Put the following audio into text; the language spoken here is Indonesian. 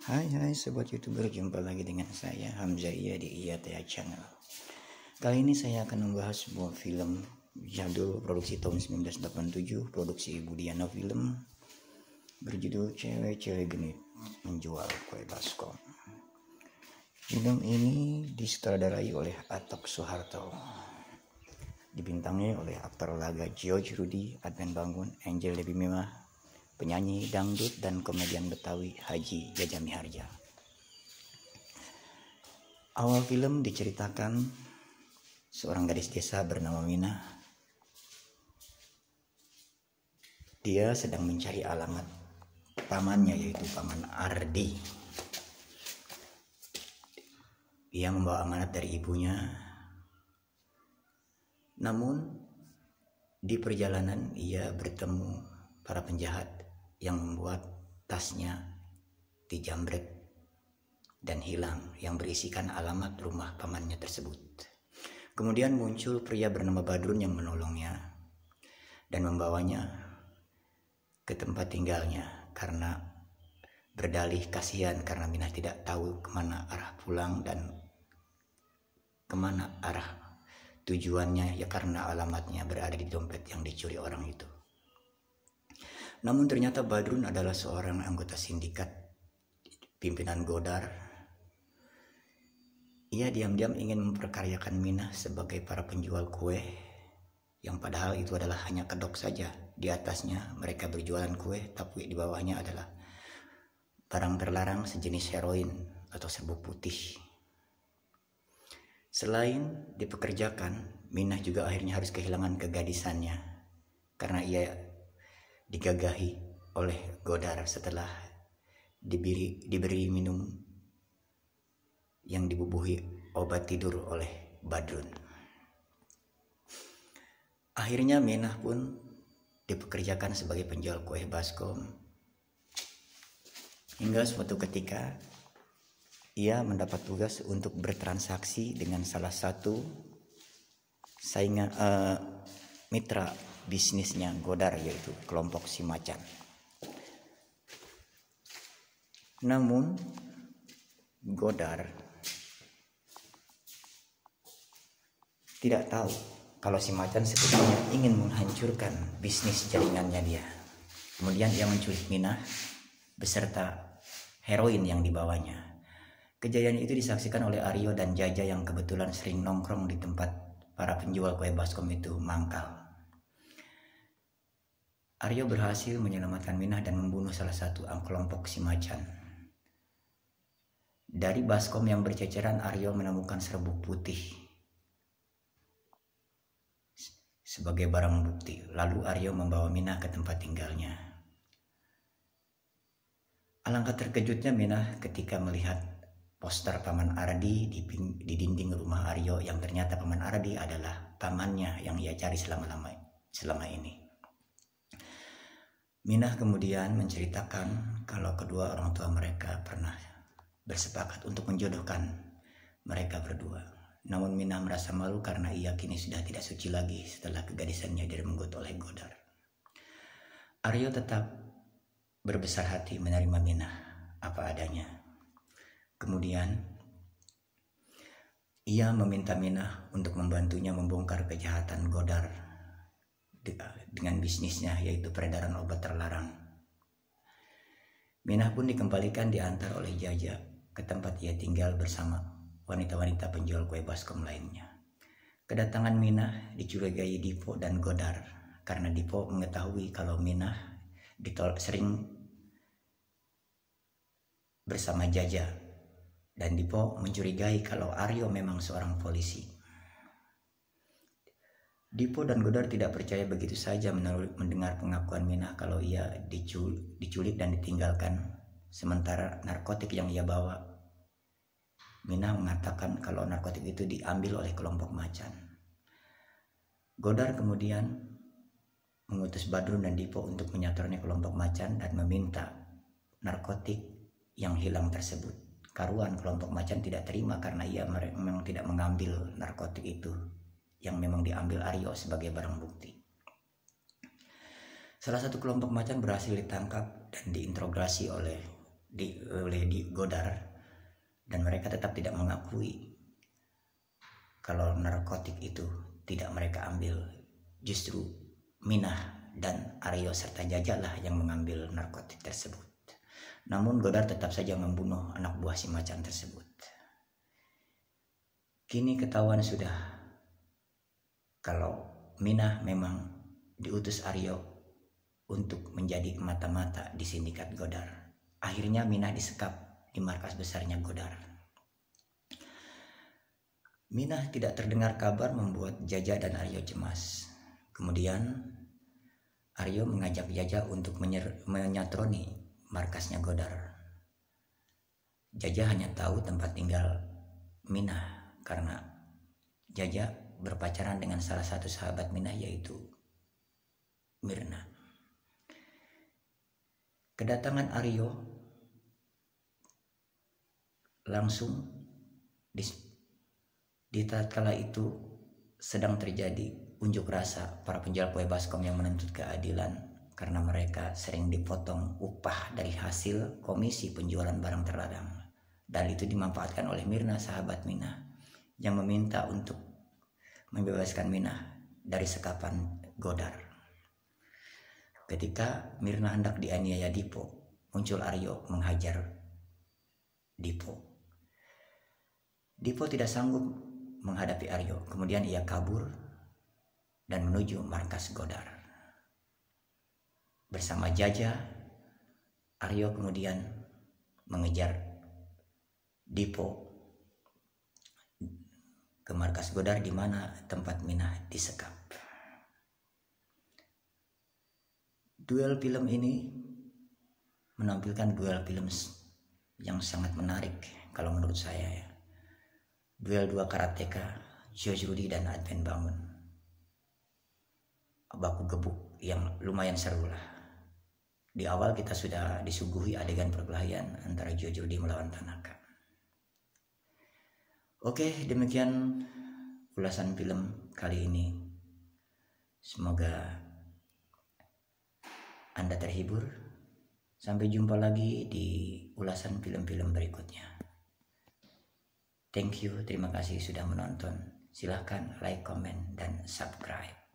Hai sobat YouTuber, jumpa lagi dengan saya Hamzah di IATA Channel. Kali ini saya akan membahas sebuah film jadul produksi tahun 1987, produksi Budiano Film, berjudul Cewek-Cewek Genit Menjual Kue Baskom. Film ini disutradarai oleh Atok Soeharto, dibintangi oleh aktor laga George Rudy, Adnan Bangun, Angel Debbie Mimah, penyanyi dangdut dan komedian Betawi Haji Jaja Miharja. Awal film diceritakan seorang gadis desa bernama Minah. Dia sedang mencari alamat pamannya, yaitu Paman Ardi. Ia membawa amanat dari ibunya. Namun di perjalanan ia bertemu para penjahat yang membuat tasnya dijamret dan hilang, yang berisikan alamat rumah pamannya tersebut. Kemudian muncul pria bernama Badrun yang menolongnya dan membawanya ke tempat tinggalnya karena berdalih kasihan karena Minah tidak tahu kemana arah pulang dan kemana arah tujuannya, ya karena alamatnya berada di dompet yang dicuri orang itu. Namun ternyata Badrun adalah seorang anggota sindikat pimpinan Godar. Ia diam-diam ingin memperkaryakan Minah sebagai para penjual kue, yang padahal itu adalah hanya kedok saja. Di atasnya mereka berjualan kue, tapi di bawahnya adalah barang terlarang sejenis heroin atau serbuk putih. Selain dipekerjakan, Minah juga akhirnya harus kehilangan kegadisannya karena ia digagahi oleh Godar setelah diberi minum yang dibubuhi obat tidur oleh Badrun. Akhirnya Minah pun dipekerjakan sebagai penjual kue baskom, hingga suatu ketika ia mendapat tugas untuk bertransaksi dengan salah satu mitra bisnisnya Godar, yaitu kelompok Si Macan. Namun Godar tidak tahu kalau Si Macan sebetulnya ingin menghancurkan bisnis jaringannya dia. Kemudian ia menculik Minah beserta heroin yang dibawanya. Kejadian itu disaksikan oleh Aryo dan Jaja yang kebetulan sering nongkrong di tempat para penjual kue baskom itu mangkal. Aryo berhasil menyelamatkan Minah dan membunuh salah satu kelompok Si Macan. Dari baskom yang berceceran, Aryo menemukan serbuk putih sebagai barang bukti. Lalu Aryo membawa Minah ke tempat tinggalnya. Alangkah terkejutnya Minah ketika melihat poster Paman Ardi di dinding rumah Aryo, yang ternyata Paman Ardi adalah pamannya yang ia cari selama ini. Minah kemudian menceritakan kalau kedua orang tua mereka pernah bersepakat untuk menjodohkan mereka berdua. Namun Minah merasa malu karena ia kini sudah tidak suci lagi setelah kegadisannya direnggut oleh Godar. Aryo tetap berbesar hati menerima Minah apa adanya. Kemudian ia meminta Minah untuk membantunya membongkar kejahatan Godar dengan bisnisnya, yaitu peredaran obat terlarang. Minah pun dikembalikan diantar oleh Jaja ke tempat ia tinggal bersama wanita-wanita penjual kue baskom lainnya. Kedatangan Minah dicurigai Dipo dan Godar karena Dipo mengetahui kalau Minah sering bersama Jaja, dan Dipo mencurigai kalau Aryo memang seorang polisi. Dipo dan Godar tidak percaya begitu saja mendengar pengakuan Minah kalau ia diculik dan ditinggalkan, sementara narkotik yang ia bawa, Minah mengatakan kalau narkotik itu diambil oleh kelompok Macan. Godar kemudian mengutus Badrun dan Dipo untuk menyatornya kelompok Macan dan meminta narkotik yang hilang tersebut. Karuan kelompok Macan tidak terima karena ia memang tidak mengambil narkotik itu yang memang diambil Aryo sebagai barang bukti. Salah satu kelompok Macan berhasil ditangkap dan diinterogasi oleh oleh Godar, dan mereka tetap tidak mengakui kalau narkotik itu tidak mereka ambil. Justru Minah dan Aryo serta Jaja lah yang mengambil narkotik tersebut. Namun Godar tetap saja membunuh anak buah si macan tersebut. Kini ketahuan sudah kalau Minah memang diutus Aryo untuk menjadi mata-mata di sindikat Godar. Akhirnya Minah disekap di markas besarnya Godar. Minah tidak terdengar kabar membuat Jaja dan Aryo cemas. Kemudian Aryo mengajak Jaja untuk menyatroni markasnya Godar. Jaja hanya tahu tempat tinggal Minah karena Jaja berpacaran dengan salah satu sahabat Minah, yaitu Mirna. Kedatangan Aryo langsung di tatkala itu sedang terjadi unjuk rasa para penjual kue baskom yang menuntut keadilan karena mereka sering dipotong upah dari hasil komisi penjualan barang terlarang, dan itu dimanfaatkan oleh Mirna, sahabat Minah, yang meminta untuk membebaskan Minah dari sekapan Godar. Ketika Mirna hendak dianiaya Dipo, muncul Aryo menghajar Dipo. Dipo tidak sanggup menghadapi Aryo, kemudian ia kabur dan menuju markas Godar. Bersama Jaja, Aryo kemudian mengejar Dipo ke markas Godar di mana tempat Minah disekap. Duel film ini menampilkan duel film yang sangat menarik kalau menurut saya ya. Duel dua karateka, George Rudy dan Adven Bangun. Baku gebuk yang lumayan seru lah. Di awal kita sudah disuguhi adegan perkelahian antara George Rudy melawan Tanaka. Oke, demikian ulasan film kali ini. Semoga Anda terhibur. Sampai jumpa lagi di ulasan film-film berikutnya. Thank you, terima kasih sudah menonton. Silahkan like, comment, dan subscribe.